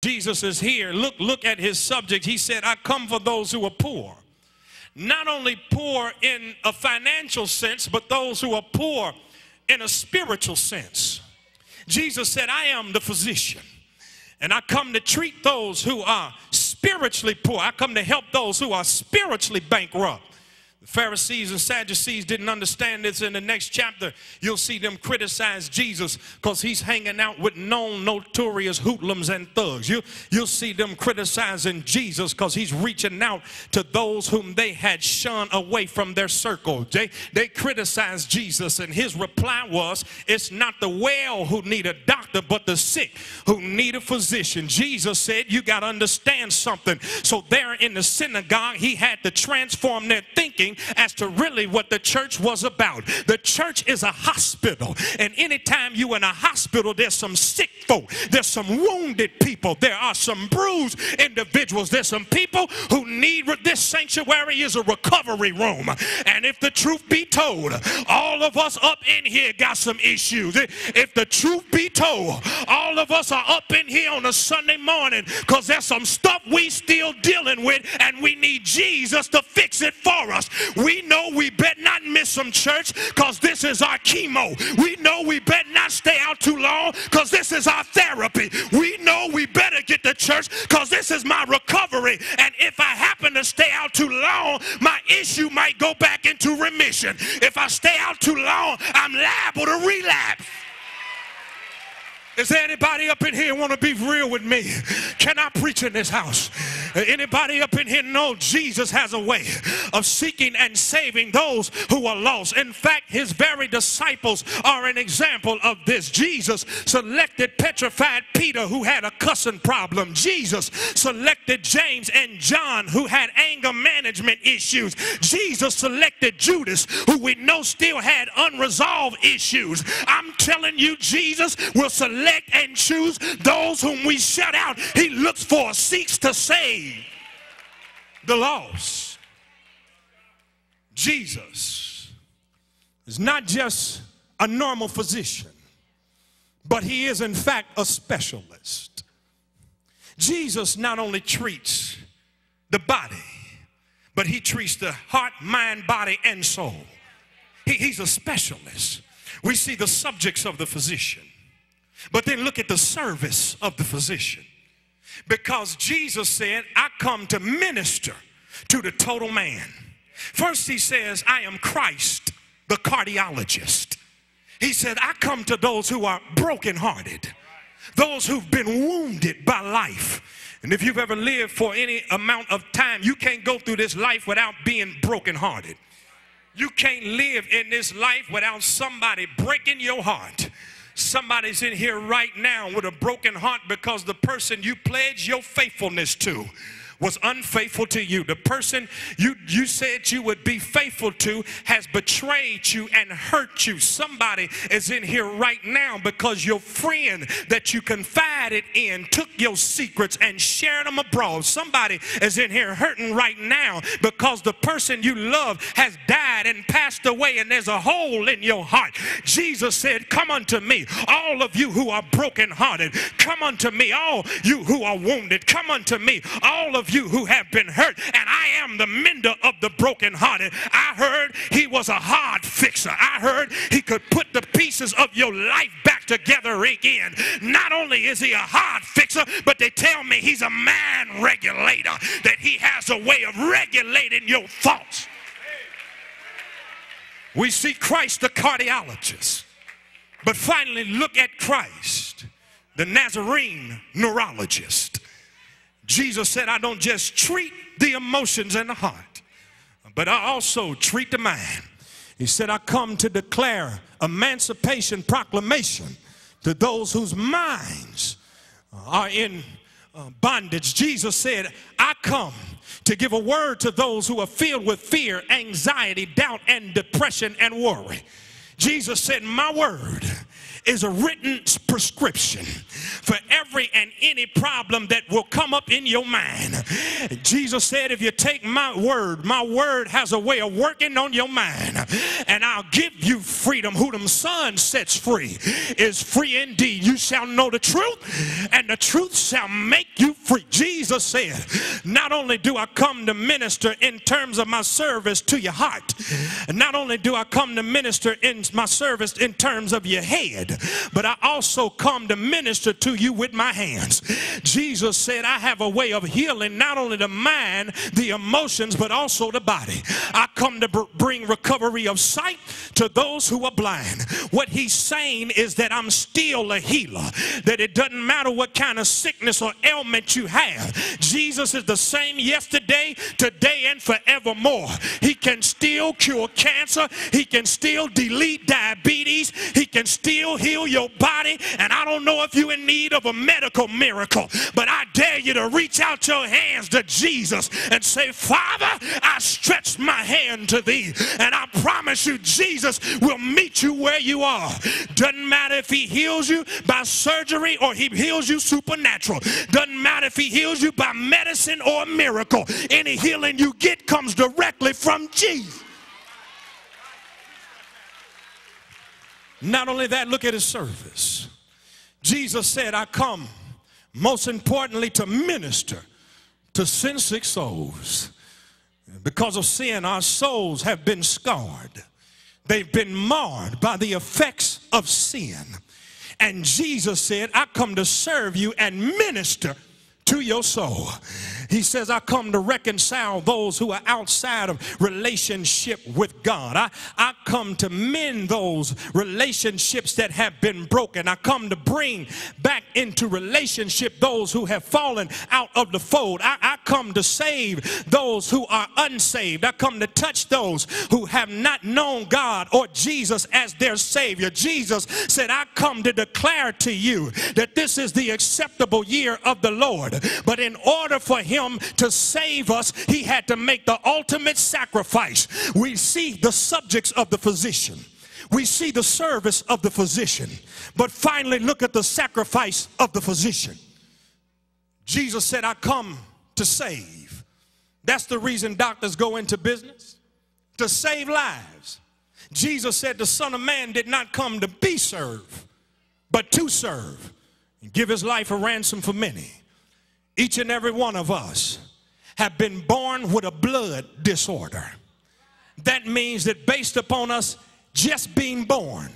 Jesus is here. Look at his subject. He said, I come for those who are poor. Not only poor in a financial sense, but those who are poor in a spiritual sense. Jesus said, I am the physician, and I come to treat those who are spiritually poor. I come to help those who are spiritually bankrupt. The Pharisees and Sadducees didn't understand this. In the next chapter, you'll see them criticize Jesus because he's hanging out with known notorious hoodlums and thugs. You'll see them criticizing Jesus because he's reaching out to those whom they had shunned away from their circle. They criticized Jesus, and his reply was, it's not the well who need a doctor, but the sick who need a physician. Jesus said, you got to understand something. So there in the synagogue, he had to transform their thinking as to really what the church was about. The church is a hospital, and anytime you in a hospital, there's some sick folk, there's some wounded people, there are some bruised individuals, there's some people who need, this sanctuary is a recovery room. And if the truth be told, all of us up in here got some issues. If the truth be told, all of us are up in here on a Sunday morning because there's some stuff we still dealing with, and we need Jesus to fix it for us. We know we better not miss some church because this is our chemo. We know we better not stay out too long because this is our therapy. We know we better get to church because this is my recovery. And if I happen to stay out too long, my issue might go back into remission. If I stay out too long, I'm liable to relapse. Is there anybody up in here want to be real with me? Can I preach in this house? Anybody up in here know Jesus has a way of seeking and saving those who are lost? In fact, his very disciples are an example of this. Jesus selected petrified Peter, who had a cussing problem. Jesus selected James and John, who had anger management issues. Jesus selected Judas, who we know still had unresolved issues. I'm telling you, Jesus will select and choose those whom we shut out. He looks for, seeks to save the lost. Jesus is not just a normal physician, but he is in fact a specialist. Jesus not only treats the body, but he treats the heart, mind, body, and soul. He's a specialist. We see the subjects of the physician, but then look at the service of the physician. Because Jesus said, I come to minister to the total man. First he says, I am Christ, the cardiologist. He said, I come to those who are brokenhearted, those who've been wounded by life. And if you've ever lived for any amount of time, you can't go through this life without being brokenhearted. You can't live in this life without somebody breaking your heart. Somebody's in here right now with a broken heart because the person you pledged your faithfulness to was unfaithful to you. The person you said you would be faithful to has betrayed you and hurt you. Somebody is in here right now because your friend that you confided in took your secrets and shared them abroad. Somebody is in here hurting right now because the person you love has died and passed away, and there's a hole in your heart. Jesus said, come unto me, all of you who are brokenhearted. Come unto me, all you who are wounded. Come unto me, all of you who have been hurt, and I am the mender of the brokenhearted. I heard he was a heart fixer. I heard he could put the pieces of your life back together again. Not only is he a heart fixer, but they tell me he's a mind regulator, that he has a way of regulating your thoughts. We see Christ the cardiologist, but finally look at Christ the Nazarene neurologist. Jesus said, I don't just treat the emotions and the heart, but I also treat the mind. He said, I come to declare emancipation proclamation to those whose minds are in bondage. Jesus said, I come to give a word to those who are filled with fear, anxiety, doubt, and depression and worry. Jesus said, my word is a written prescription for every and any problem that will come up in your mind. Jesus said, if you take my word has a way of working on your mind, and I'll give you freedom. Who the Son sets free is free indeed. You shall know the truth, and the truth shall make you free. Jesus said, not only do I come to minister in terms of my service to your heart, not only do I come to minister in my service in terms of your head, but I also come to minister to you with my hands. Jesus said, I have a way of healing not only the mind, the emotions, but also the body. I come to bring recovery of sight to those who are blind. What he's saying is that I'm still a healer, that it doesn't matter what kind of sickness or ailment you have. Jesus is the same yesterday, today, and forevermore. He can still cure cancer. He can still delete diabetes. He can still heal your body. And I don't know if you're in need of a medical miracle, but I dare you to reach out your hands to Jesus and say, Father, I stretch my hand to thee, and I promise you Jesus will meet you where you are. Doesn't matter if he heals you by surgery or he heals you supernatural. Doesn't matter if he heals you by medicine or a miracle. Any healing you get comes directly from Jesus. Not only that, look at his service. Jesus said, I come most importantly to minister to sin-sick souls. Because of sin, our souls have been scarred. They've been marred by the effects of sin. And Jesus said, I come to serve you and minister to your soul. He says, I come to reconcile those who are outside of relationship with God. I come to mend those relationships that have been broken. I come to bring back into relationship those who have fallen out of the fold. I come to save those who are unsaved. I come to touch those who have not known God or Jesus as their Savior. Jesus said, I come to declare to you that this is the acceptable year of the Lord. But in order for him to save us, he had to make the ultimate sacrifice. We see the subjects of the physician. We see the service of the physician. But finally, look at the sacrifice of the physician. Jesus said, I come to save. That's the reason doctors go into business, to save lives. Jesus said the Son of Man did not come to be served, but to serve and give his life a ransom for many. Each and every one of us have been born with a blood disorder. That means that based upon us just being born,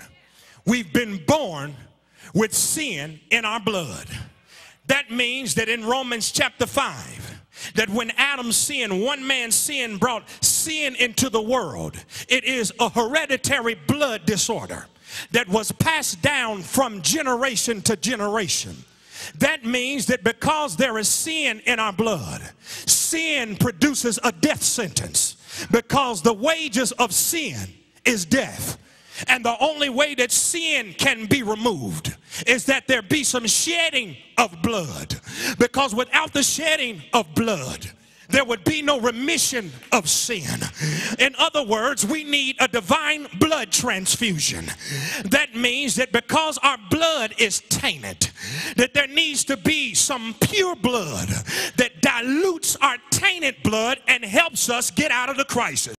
we've been born with sin in our blood. That means that in Romans chapter 5, that when Adam sinned, one man's sin brought sin into the world. It is a hereditary blood disorder that was passed down from generation to generation. That means that because there is sin in our blood, sin produces a death sentence, because the wages of sin is death. And the only way that sin can be removed is that there be some shedding of blood, because without the shedding of blood, there would be no remission of sin. In other words, we need a divine blood transfusion. That means that because our blood is tainted, that there needs to be some pure blood that dilutes our tainted blood and helps us get out of the crisis.